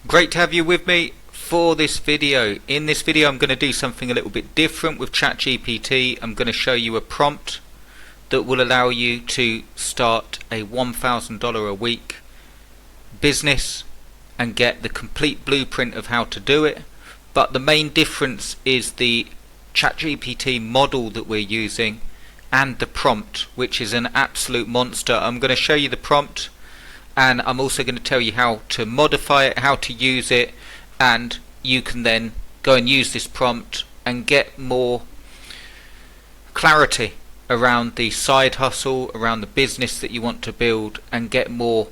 Great to have you with me for this video. In this video I'm going to do something a little bit different with ChatGPT. I'm going to show you a prompt that will allow you to start a $1,000 a week business and get the complete blueprint of how to do it. But the main difference is the ChatGPT model that we're using and the prompt, which is an absolute monster. I'm going to show you the prompt, and I'm also going to tell you how to modify it, how to use it, and you can then go and use this prompt and get more clarity around the side hustle, around the business that you want to build, and get more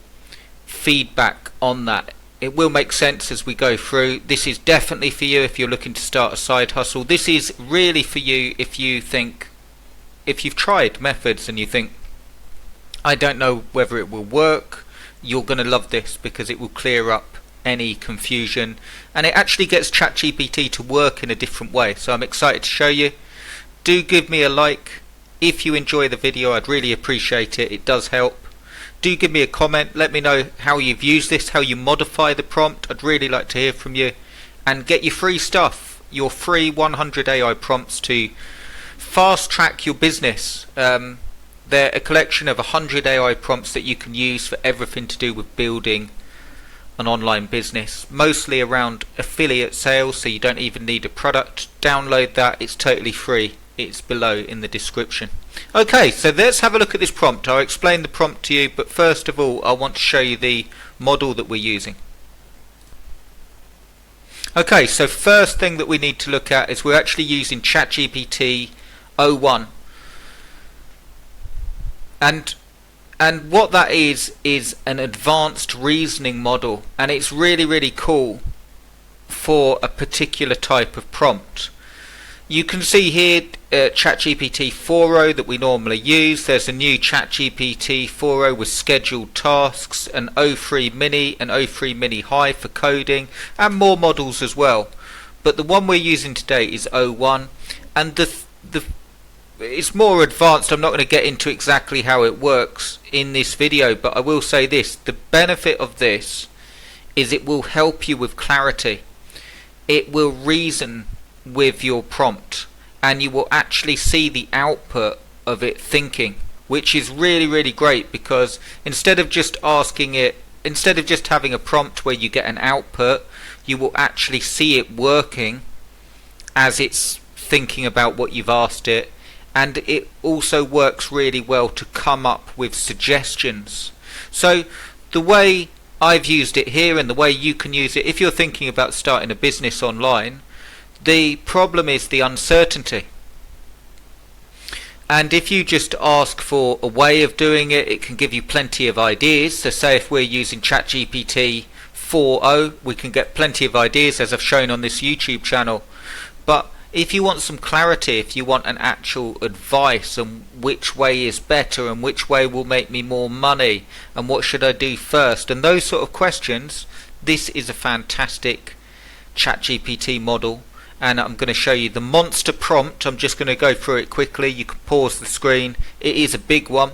feedback on that. It will make sense as we go through. This is definitely for you if you're looking to start a side hustle. This is really for you if you've tried methods and you think, I don't know whether it will work. You're going to love this because it will clear up any confusion, and it actually gets ChatGPT to work in a different way. So I'm excited to show you. Do give me a like if you enjoy the video. I'd really appreciate it. It does help. Do give me a comment. Let me know how you've used this, how you modify the prompt. I'd really like to hear from you. And get your free stuff, your free 100 AI prompts to fast track your business. They're a collection of 100 AI prompts that you can use for everything to do with building an online business, mostly around affiliate sales, so you don't even need a product. Download that, it's totally free. It's below in the description. Okay, so let's have a look at this prompt. I'll explain the prompt to you, but first of all I want to show you the model that we're using. Okay, so first thing that we need to look at is we're actually using ChatGPT 01. And what that is an advanced reasoning model, and it's really cool for a particular type of prompt. You can see here ChatGPT 4.0 that we normally use. There's a new ChatGPT 4.0 with scheduled tasks, an O3 mini, an O3 mini high for coding, and more models as well. But the one we're using today is 01, and it's more advanced. I'm not going to get into exactly how it works in this video, but I will say this: the benefit of this is it will help you with clarity. It will reason with your prompt, and you will actually see the output of it thinking, which is really great, because instead of just having a prompt where you get an output, you will actually see it working as it's thinking about what you've asked it. And it also works really well to come up with suggestions. So the way I've used it here, and the way you can use it if you're thinking about starting a business online, the problem is the uncertainty. And if you just ask for a way of doing it, it can give you plenty of ideas. So say if we're using ChatGPT 4.0, we can get plenty of ideas, as I've shown on this YouTube channel. But if you want some clarity, if you want an actual advice on which way is better and which way will make me more money and what should I do first, and those sort of questions, this is a fantastic ChatGPT model. And I'm going to show you the monster prompt. I'm just going to go through it quickly. You can pause the screen. It is a big one,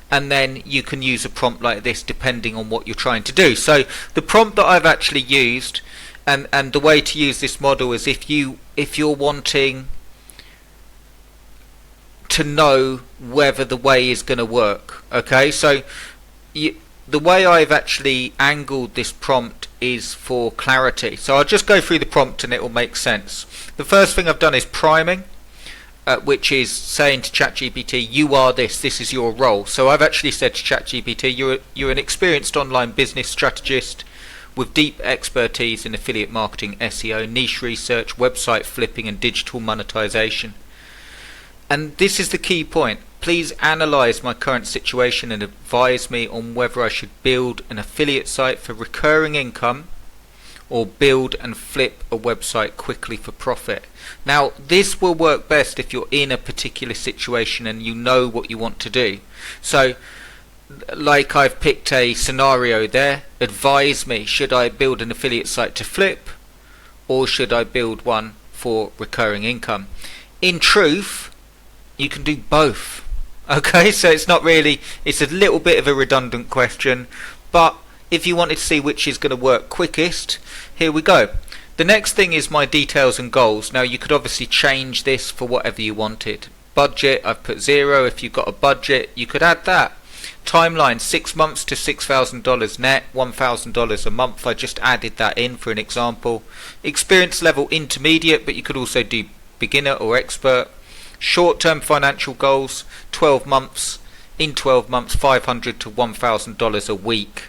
and then you can use a prompt like this depending on what you're trying to do. So the prompt that I've actually used, and the way to use this model is if you're wanting to know whether the way is going to work. Okay, so the way I've actually angled this prompt is for clarity. So I'll just go through the prompt and it will make sense. The first thing I've done is priming, which is saying to ChatGPT, you are this is your role. So I've actually said to ChatGPT, you're an experienced online business strategist with deep expertise in affiliate marketing, SEO, niche research, website flipping, and digital monetization. And this is the key point. Please analyze my current situation and advise me on whether I should build an affiliate site for recurring income or build and flip a website quickly for profit. Now, this will work best if you're in a particular situation and you know what you want to do. So like I've picked a scenario there. Advise me, should I build an affiliate site to flip or should I build one for recurring income? In truth, you can do both. Okay, so it's not really, it's a little bit of a redundant question, but If you wanted to see which is going to work quickest, here we go. The next thing is my details and goals. Now you could obviously change this for whatever you wanted. Budget, I've put 0. If you've got a budget, you could add that. Timeline, 6 months to $6,000 net, $1,000 a month. I just added that in for an example. Experience level intermediate, but you could also do beginner or expert. Short-term financial goals, 12 months. In 12 months, $500 to $1,000 a week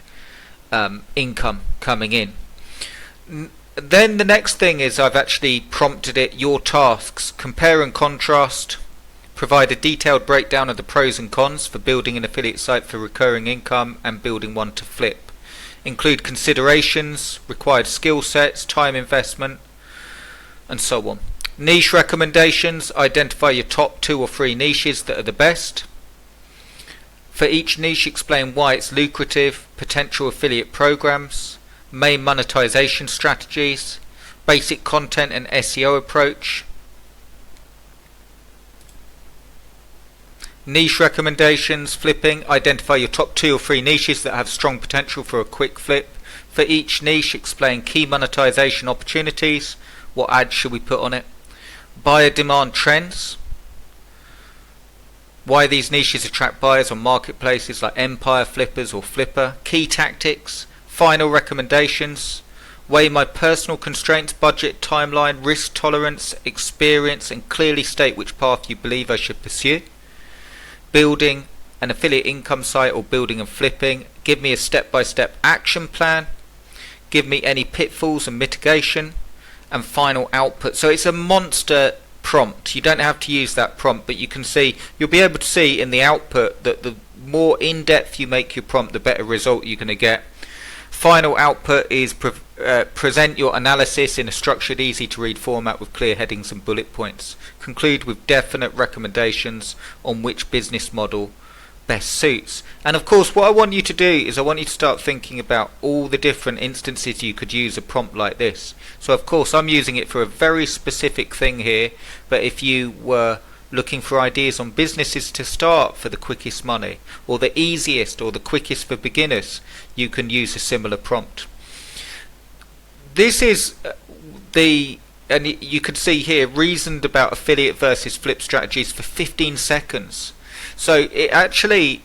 income coming in. Then the next thing is I've actually prompted it your tasks. Compare and contrast. Provide a detailed breakdown of the pros and cons for building an affiliate site for recurring income and building one to flip. Include considerations, required skill sets, time investment, and so on. Niche recommendations. Identify your top 2 or 3 niches that are the best. For each niche, explain why it's lucrative, potential affiliate programs, main monetization strategies, basic content and SEO approach. Niche recommendations, flipping, identify your top 2 or 3 niches that have strong potential for a quick flip. For each niche, explain key monetization opportunities, what ads should we put on it. Buyer demand trends, why these niches attract buyers on marketplaces like Empire, Flippers or Flipper. Key tactics, final recommendations, weigh my personal constraints, budget, timeline, risk tolerance, experience, and clearly state which path you believe I should pursue. Building an affiliate income site or building and flipping. Give me a step-by-step action plan. Give me any pitfalls and mitigation. And final output. So it's a monster prompt. You don't have to use that prompt, but you can see, you'll be able to see in the output that the more in-depth you make your prompt, the better result you're going to get. Final output is present your analysis in a structured, easy to read format with clear headings and bullet points. Conclude with definite recommendations on which business model best suits. And of course what I want you to do is I want you to start thinking about all the different instances you could use a prompt like this. So of course I'm using it for a very specific thing here, but if you were looking for ideas on businesses to start for the quickest money, or the easiest or the quickest for beginners, you can use a similar prompt. This is and you can see here, reasoned about affiliate versus flip strategies for 15 seconds. So it actually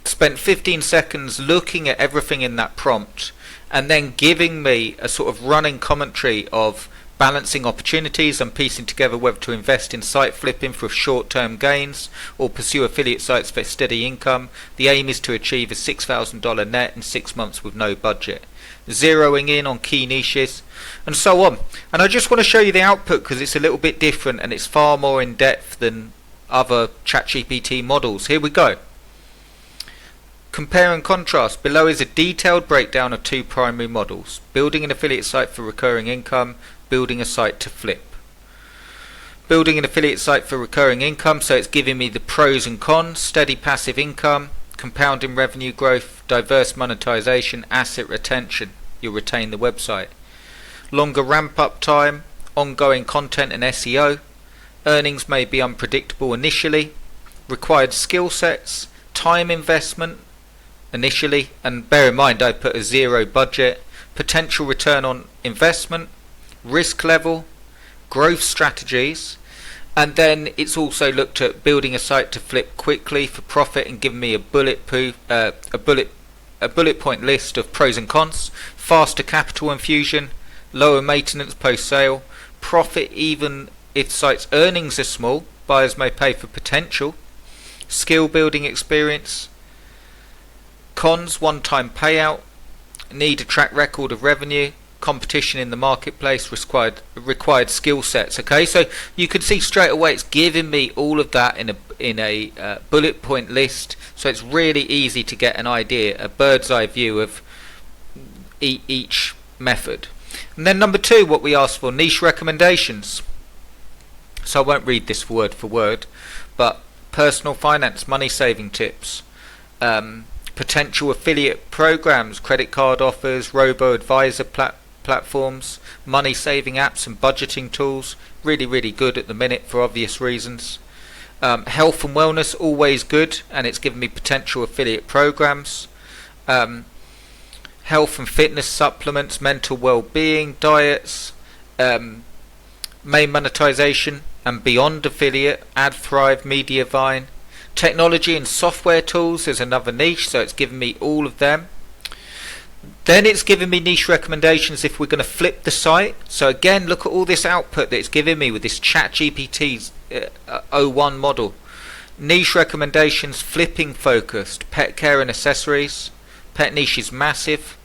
spent 15 seconds looking at everything in that prompt and then giving me a sort of running commentary of balancing opportunities and piecing together whether to invest in site flipping for short-term gains or pursue affiliate sites for steady income. The aim is to achieve a $6,000 net in 6 months with no budget. Zeroing in on key niches and so on. And I just want to show you the output because it's a little bit different and it's far more in depth than other ChatGPT models. Here we go. Compare and contrast. Below is a detailed breakdown of 2 primary models: building an affiliate site for recurring income, building a site to flip. Building an affiliate site for recurring income, so it's giving me the pros and cons: steady passive income, compounding revenue growth, diverse monetization, asset retention. You'll retain the website. Longer ramp up time, ongoing content and SEO. Earnings may be unpredictable initially. Required skill sets, time investment initially, and bear in mind I put a 0 budget. Potential return on investment, risk level, growth strategies, and then it's also looked at building a site to flip quickly for profit and giving me a bullet point list of pros and cons: faster capital infusion, lower maintenance post sale, profit even if site's earnings are small, buyers may pay for potential, skill building experience, cons: one-time payout, need a track record of revenue, competition in the marketplace, required skill sets. Okay, so you can see straight away it's giving me all of that in a bullet point list, so it's really easy to get an idea, a bird's eye view of each method. And then number 2, what we asked for, niche recommendations. So I won't read this word for word, but personal finance, money saving tips, potential affiliate programs, credit card offers, robo-advisor platforms, money saving apps and budgeting tools. Really good at the minute for obvious reasons. Health and wellness, always good, and it's given me potential affiliate programs. health and fitness supplements, mental well-being, diets, main monetization and beyond affiliate, AdThrive, Mediavine, technology and software tools is another niche, so it's given me all of them. Then it's given me niche recommendations if we're going to flip the site. So again, look at all this output that it's giving me with this ChatGPT's 01 model. Niche recommendations, flipping focused, pet care and accessories. Pet niche is massive.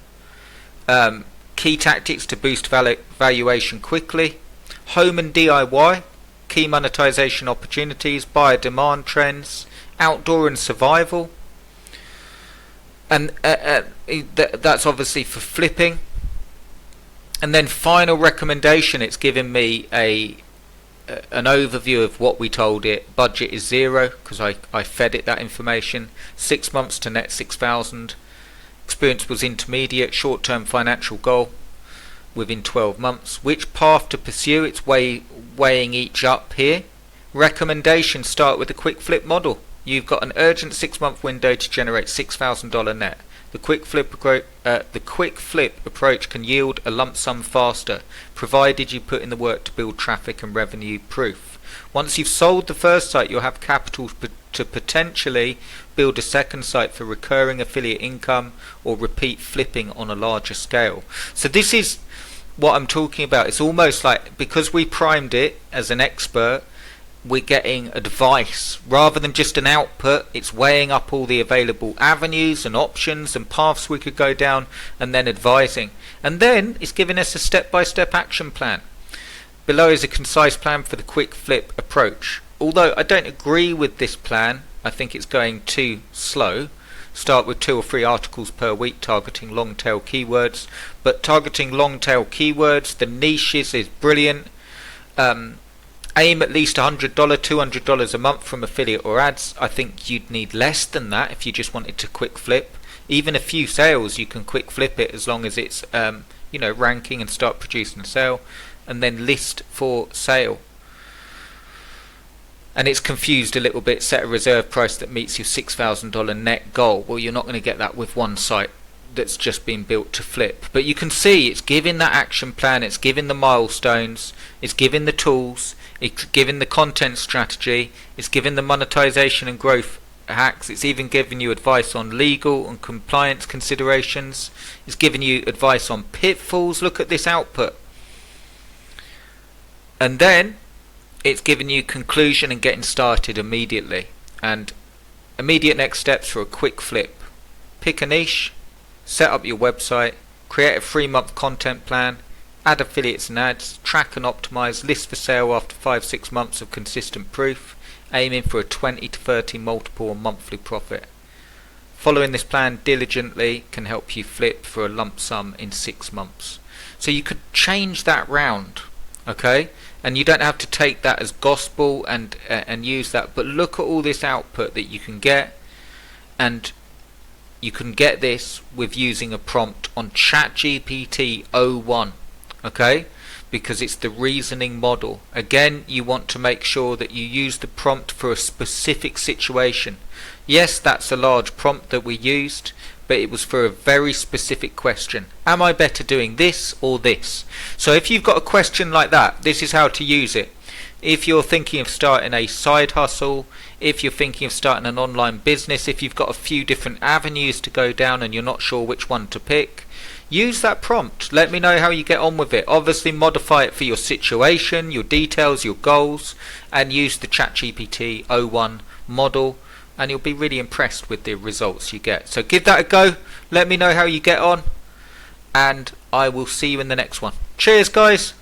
Key tactics to boost valuation quickly. Home and DIY, key monetization opportunities, buyer demand trends, outdoor and survival. And that's obviously for flipping. And then final recommendation, it's given me an overview of what we told it. Budget is 0 because I fed it that information. 6 months to net 6,000. Experience was intermediate. Short-term financial goal within 12 months. Which path to pursue? It's weighing each up here. Recommendations start with a quick flip model. You've got an urgent 6-month window to generate $6,000 net. The quick flip approach can yield a lump sum faster, provided you put in the work to build traffic and revenue proof. Once you've sold the first site, you'll have capital to potentially build a second site for recurring affiliate income or repeat flipping on a larger scale. So this is what I'm talking about. It's almost like, because we primed it as an expert, we're getting advice rather than just an output. It's weighing up all the available avenues and options and paths we could go down, and then advising. And then it's giving us a step-by-step action plan. Below is a concise plan for the quick flip approach. Although I don't agree with this plan, I think it's going too slow. Start with 2 or 3 articles per week targeting long tail keywords. But targeting long tail keywords, the niches is brilliant. Aim at least $100, $200 a month from affiliate or ads. I think you'd need less than that if you just wanted to quick flip. Even a few sales, you can quick flip it as long as it's ranking and start producing a sale, and then list for sale. And it's confused a little bit. Set a reserve price that meets your $6,000 net goal. Well, you're not going to get that with one site that's just been built to flip. But you can see it's giving that action plan, it's giving the milestones, it's giving the tools, it's giving the content strategy, it's giving the monetization and growth hacks, it's even giving you advice on legal and compliance considerations, it's giving you advice on pitfalls. Look at this output. And then it's giving you conclusion and getting started immediately, and immediate next steps for a quick flip. Pick a niche, set up your website, create a 3-month content plan, add affiliates and ads, track and optimize, list for sale after 5-6 months of consistent proof, aiming for a 20 to 30 multiple on monthly profit. Following this plan diligently can help you flip for a lump sum in 6 months. So you could change that round, okay? And you don't have to take that as gospel and use that, but look at all this output that you can get, and you can get this with using a prompt on ChatGPT 01, okay? Because it's the reasoning model. Again, you want to make sure that you use the prompt for a specific situation. Yes, that's a large prompt that we used, but it was for a very specific question. Am I better doing this or this? So if you've got a question like that, this is how to use it. If you're thinking of starting a side hustle, if you're thinking of starting an online business, if you've got a few different avenues to go down and you're not sure which one to pick, use that prompt. Let me know how you get on with it. Obviously modify it for your situation, your details, your goals, and use the ChatGPT 01 model, and you'll be really impressed with the results you get. So give that a go, let me know how you get on, and I will see you in the next one. Cheers guys!